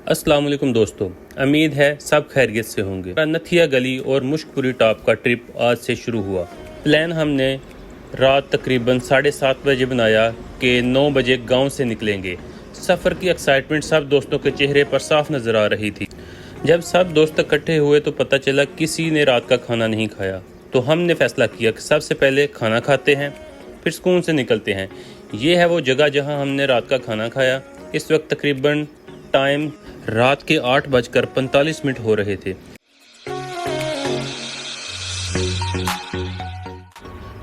अस्सलाम वालेकुम दोस्तों, उम्मीद है सब खैरियत से होंगे। नथिया गली और मुश्कपुरी टॉप का ट्रिप आज से शुरू हुआ। प्लान हमने रात तकरीबन 7:30 बजे बनाया कि 9 बजे गांव से निकलेंगे। सफ़र की एक्साइटमेंट सब दोस्तों के चेहरे पर साफ नज़र आ रही थी। जब सब दोस्त इकट्ठे हुए तो पता चला किसी ने रात का खाना नहीं खाया, तो हमने फ़ैसला किया कि सबसे पहले खाना खाते हैं, फिर सुकून से निकलते हैं। ये है वो जगह जहां हमने रात का खाना खाया। इस वक्त तकरीबन टाइम रात के 8:45 हो रहे थे।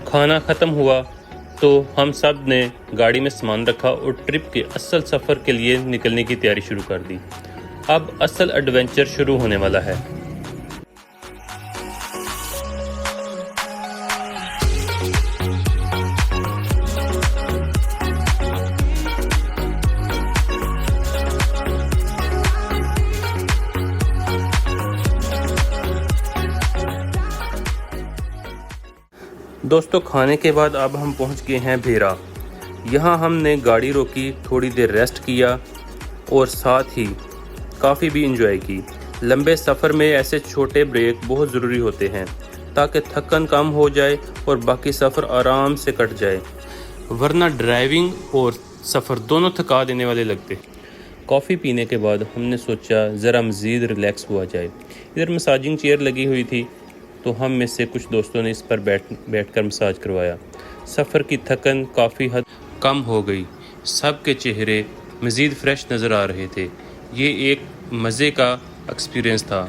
खाना ख़त्म हुआ तो हम सब ने गाड़ी में सामान रखा और ट्रिप के असल सफ़र के लिए निकलने की तैयारी शुरू कर दी। अब असल एडवेंचर शुरू होने वाला है। दोस्तों, खाने के बाद अब हम पहुंच गए हैं भेरा। यहाँ हमने गाड़ी रोकी, थोड़ी देर रेस्ट किया और साथ ही काफ़ी भी इंजॉय की। लंबे सफ़र में ऐसे छोटे ब्रेक बहुत ज़रूरी होते हैं ताकि थकन कम हो जाए और बाकी सफ़र आराम से कट जाए, वरना ड्राइविंग और सफ़र दोनों थका देने वाले लगते। कॉफ़ी पीने के बाद हमने सोचा ज़रा मज़ीद रिलैक्स हुआ जाए। इधर मसाजिंग चेयर लगी हुई थी तो हम में से कुछ दोस्तों ने इस पर बैठकर मसाज करवाया। सफ़र की थकन काफ़ी हद कम हो गई। सब के चेहरे मज़ीद फ़्रेश नज़र आ रहे थे। ये एक मज़े का एक्सपीरियंस था।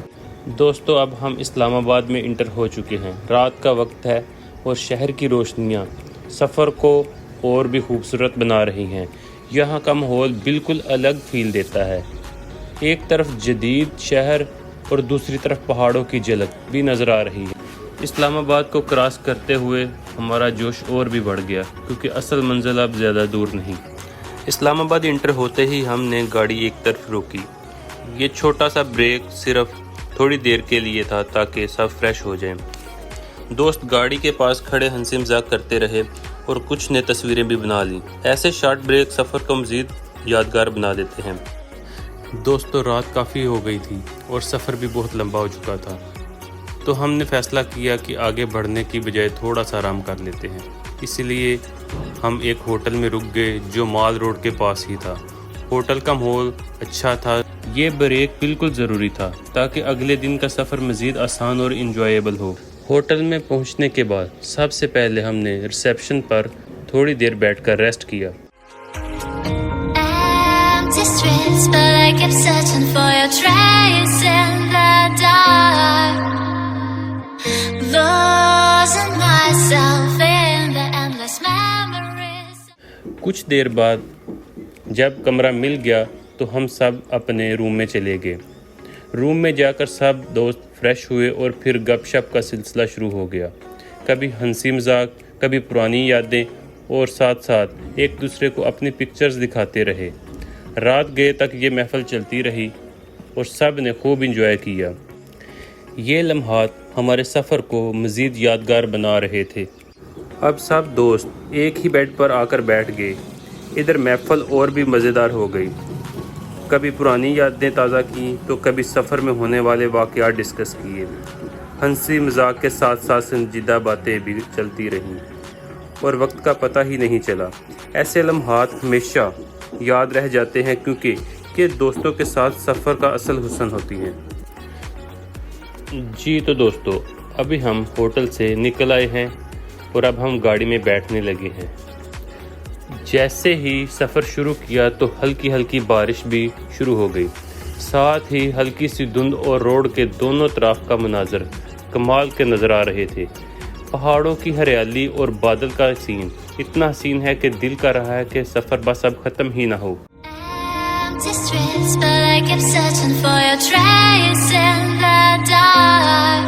दोस्तों, अब हम इस्लामाबाद में इंटर हो चुके हैं। रात का वक्त है और शहर की रोशनियाँ सफ़र को और भी खूबसूरत बना रही हैं। यहाँ का माहौल बिल्कुल अलग फ़ील देता है। एक तरफ जदीद शहर और दूसरी तरफ पहाड़ों की झलक भी नज़र आ रही है। इस्लामाबाद को क्रॉस करते हुए हमारा जोश और भी बढ़ गया, क्योंकि असल मंजिल अब ज़्यादा दूर नहीं। इस्लामाबाद इंटर होते ही हमने गाड़ी एक तरफ रोकी। ये छोटा सा ब्रेक सिर्फ थोड़ी देर के लिए था ताकि सब फ्रेश हो जाएं। दोस्त गाड़ी के पास खड़े हंसी मजाक करते रहे और कुछ ने तस्वीरें भी बना लीं। ऐसे शॉर्ट ब्रेक सफ़र को मज़ीद यादगार बना देते हैं। दोस्तों, रात काफ़ी हो गई थी और सफ़र भी बहुत लंबा हो चुका था, तो हमने फ़ैसला किया कि आगे बढ़ने की बजाय थोड़ा सा आराम कर लेते हैं। इसलिए हम एक होटल में रुक गए जो माल रोड के पास ही था। होटल का माहौल अच्छा था। ये ब्रेक बिल्कुल ज़रूरी था ताकि अगले दिन का सफ़र मज़ीद आसान और इंजॉयबल हो। होटल में पहुंचने के बाद सबसे पहले हमने रिसेप्शन पर थोड़ी देर बैठकर रेस्ट किया। Streets, but I kept searching for your trace in the dark, losing myself in the endless memories. कुछ देर बाद जब कमरा मिल गया तो हम सब अपने रूम में चले गए। रूम में जाकर सब दोस्त फ्रेश हुए और फिर गपशप का सिलसिला शुरू हो गया। कभी हंसी मजाक, कभी पुरानी यादें और साथ साथ एक दूसरे को अपनी पिक्चर्स दिखाते रहे। रात गए तक ये महफिल चलती रही और सब ने खूब इंजॉय किया। ये लम्हात हमारे सफ़र को मज़ीद यादगार बना रहे थे। अब सब दोस्त एक ही बेड पर आकर बैठ गए। इधर महफिल और भी मज़ेदार हो गई। कभी पुरानी यादें ताज़ा की तो कभी सफ़र में होने वाले वाक़यात डिस्कस किए। हंसी मजाक के साथ साथ संजीदा बातें भी चलती रहीं और वक्त का पता ही नहीं चला। ऐसे लम्हात हमेशा याद रह जाते हैं, क्योंकि ये दोस्तों के साथ सफ़र का असल हुस्न होती है। जी तो दोस्तों, अभी हम होटल से निकल आए हैं और अब हम गाड़ी में बैठने लगे हैं। जैसे ही सफ़र शुरू किया तो हल्की हल्की बारिश भी शुरू हो गई। साथ ही हल्की सी धुंध और रोड के दोनों तरफ का मनाजर कमाल के नज़र आ रहे थे। पहाड़ों की हरियाली और बादल का सीन इतना हसीन है कि दिल कर रहा है कि सफ़र बस अब ख़त्म ही ना हो। Streets, but I kept searching for your trace in the dark,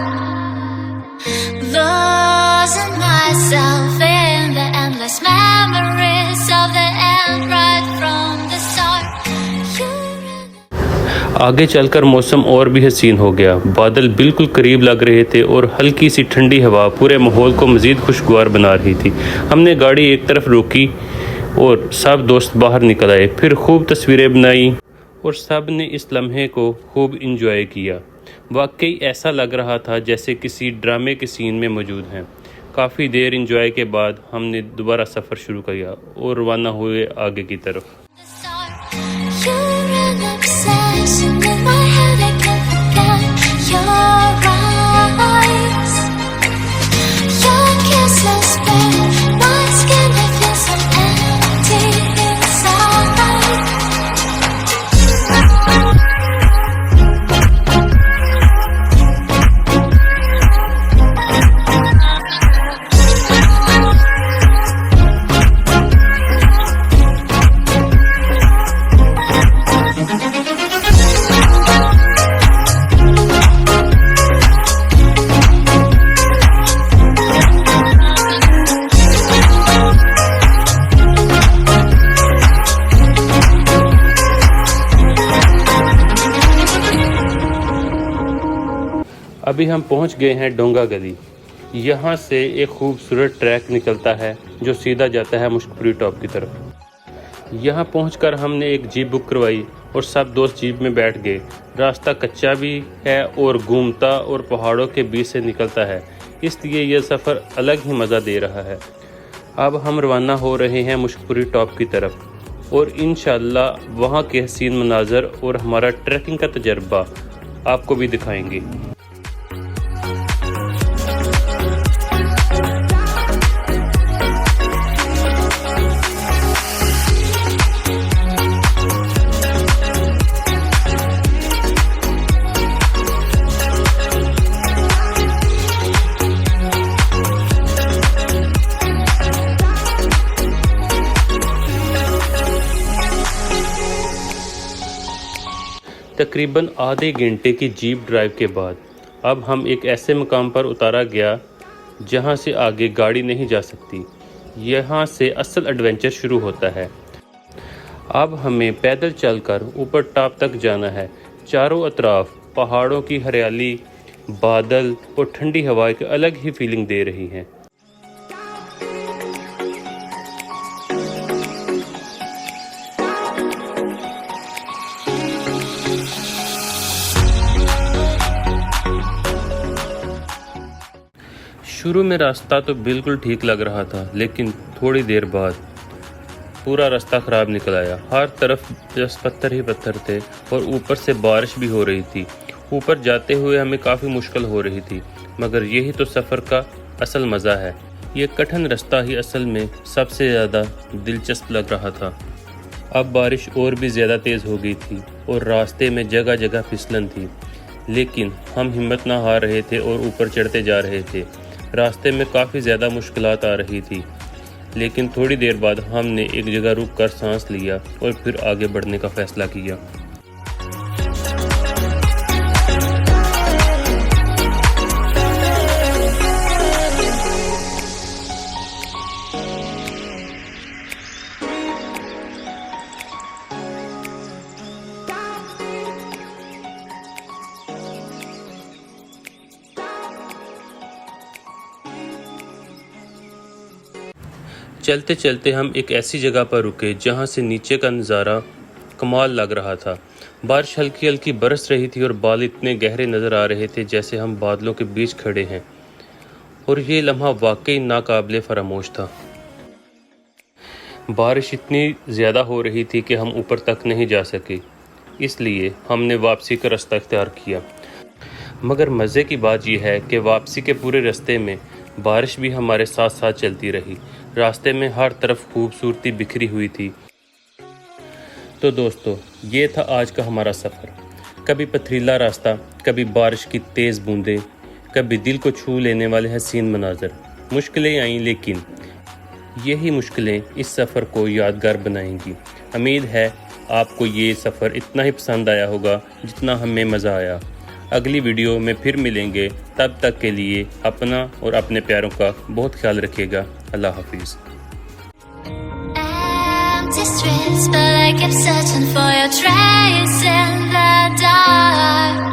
losing myself in the endless memories of the end right from the start. आगे चलकर मौसम और भी हसीन हो गया। बादल बिल्कुल करीब लग रहे थे और हल्की सी ठंडी हवा पूरे माहौल को मज़ीद खुशगवार बना रही थी। हमने गाड़ी एक तरफ रोकी और सब दोस्त बाहर निकल आए। फिर खूब तस्वीरें बनाई اور سب نے اس لمحے کو خوب انجوائے کیا۔ واقعی ایسا لگ رہا تھا جیسے کسی ڈرامے کے سین میں موجود ہیں۔ کافی دیر انجوائے کے بعد ہم نے دوبارہ سفر شروع کیا اور روانہ ہوئے آگے کی طرف۔ ابھی ہم پہنچ گئے ہیں ڈونگا گلی۔ یہاں سے ایک خوبصورت ٹریک نکلتا ہے جو سیدھا جاتا ہے مشک پوری ٹاپ کی طرف۔ یہاں پہنچ کر ہم نے ایک جیپ بک کروائی اور سب دوست جیپ میں بیٹھ گئے۔ راستہ کچا بھی ہے اور گھومتا اور پہاڑوں کے بیچ سے نکلتا ہے، اس لیے یہ سفر الگ ہی مزہ دے رہا ہے۔ اب ہم روانہ ہو رہے ہیں مشک پوری ٹاپ کی طرف اور انشاءاللہ وہاں کے حسین مناظر اور ہمارا ٹریکنگ کا تجربہ آپ کو بھی دکھائیں گے۔ تقریباً آدھے گھنٹے کی جیپ ڈرائیو کے بعد اب ہم ایک ایسے مقام پر اتارا گیا جہاں سے آگے گاڑی نہیں جا سکتی۔ یہاں سے اصل ایڈونچر شروع ہوتا ہے۔ اب ہمیں پیدل چل کر اوپر ٹاپ تک جانا ہے۔ چاروں اطراف پہاڑوں کی ہریالی، بادل اور ٹھنڈی ہوا ایک الگ ہی فیلنگ دے رہی ہیں۔ شروع میں راستہ تو بالکل ٹھیک لگ رہا تھا، لیکن تھوڑی دیر بعد پورا راستہ خراب نکل آیا۔ ہر طرف بس پتھر ہی پتھر تھے اور اوپر سے بارش بھی ہو رہی تھی۔ اوپر جاتے ہوئے ہمیں کافی مشکل ہو رہی تھی، مگر یہی تو سفر کا اصل مزہ ہے۔ یہ کٹھن راستہ ہی اصل میں سب سے زیادہ دلچسپ لگ رہا تھا۔ اب بارش اور بھی زیادہ تیز ہو گئی تھی اور راستے میں جگہ جگہ پھسلن تھی، لیکن ہم ہمت نہ ہار رہے تھے اور اوپر چڑھتے جا رہے تھے۔ راستے میں کافی زیادہ مشکلات آ رہی تھی، لیکن تھوڑی دیر بعد ہم نے ایک جگہ رک کر سانس لیا اور پھر آگے بڑھنے کا فیصلہ کیا۔ چلتے چلتے ہم ایک ایسی جگہ پر رکے جہاں سے نیچے کا نظارہ کمال لگ رہا تھا۔ بارش ہلکی ہلکی برس رہی تھی اور بال اتنے گہرے نظر آ رہے تھے جیسے ہم بادلوں کے بیچ کھڑے ہیں، اور یہ لمحہ واقعی ناقابل فراموش تھا۔ بارش اتنی زیادہ ہو رہی تھی کہ ہم اوپر تک نہیں جا سکے، اس لیے ہم نے واپسی کا راستہ اختیار کیا۔ مگر مزے کی بات یہ ہے کہ واپسی کے پورے راستے میں بارش بھی ہمارے ساتھ ساتھ چلتی رہی۔ راستے میں ہر طرف خوبصورتی بکھری ہوئی تھی۔ تو دوستو، یہ تھا آج کا ہمارا سفر۔ کبھی پتھریلا راستہ، کبھی بارش کی تیز بوندیں، کبھی دل کو چھو لینے والے حسین مناظر۔ مشکلیں آئیں، لیکن یہی مشکلیں اس سفر کو یادگار بنائیں گی۔ امید ہے آپ کو یہ سفر اتنا ہی پسند آیا ہوگا جتنا ہمیں مزہ آیا۔ اگلی ویڈیو میں پھر ملیں گے، تب تک کے لیے اپنا اور اپنے پیاروں کا بہت خیال رکھیے گا۔ اللہ حافظ۔ Empty streets, but I kept searching for your trace in the dark.